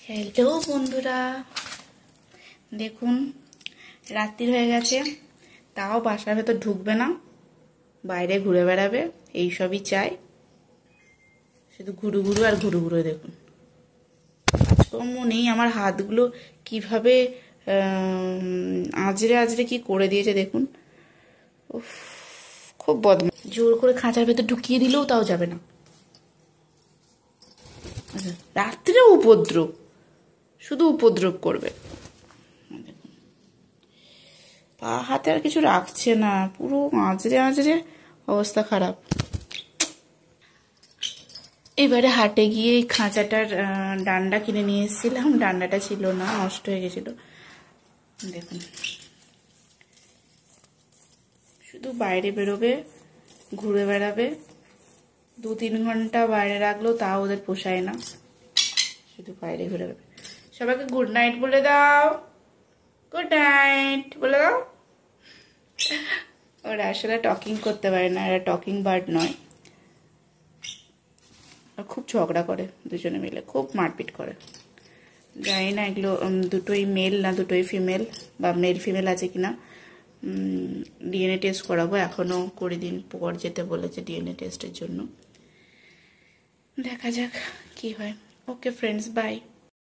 Hello বন্ধুরা, দেখুন রাত্রি হয়ে গেছে, তাও বাসার ভেতর ঢুকবে না, বাইরে ঘুরে বেড়াবে। এইসবই চাই, শুধু ঘুরু ঘুরু আর ঘুরু ঘুরু। দেখুন কাজকর্ম নেই, আমার হাতগুলো কিভাবে আজরে আজরে কি করে দিয়েছে দেখুন। উফ, খুব বদমাশ। জোর করে খাঁচার ভেতর ঢুকিয়ে দিলেও তাও যাবে না। রাত্রিরে উপদ্রব, শুধু উপদ্রব করবে। পা হাতে আর কিছু রাখছে না, পুরো আঁচড়ে আঁচড়ে অবস্থা খারাপ। এবারে হাটে গিয়ে এই খাঁচাটার ডান্ডা কিনে নিয়ে এসেছিলাম, ডান্ডাটা ছিল না, নষ্ট হয়ে গেছিল। দেখুন শুধু বাইরে বেরোবে, ঘুরে বেড়াবে। 2-3 ঘন্টা বাইরে রাখলেও তাও ওদের পোষায় না, শুধু বাইরে ঘুরে বেড়াবে। সবাইকে গুড নাইট বলে দাও, গুড নাইট বলে দাও। ওরা আসলে টকিং করতে পারে না, এরা টকিং বার্ড নয়। খুব ঝগড়া করে, দুজনে মিলে খুব মারপিট করে। জানি না এগুলো দুটোই মেল না দুটোই ফিমেল, বা মেল ফিমেল আছে কিনা। ডিএনএ টেস্ট করাবো, এখনও 20 দিন পর যেতে বলেছে ডিএনএ টেস্টের জন্য। দেখা যাক কি হয়। Okay friends, by.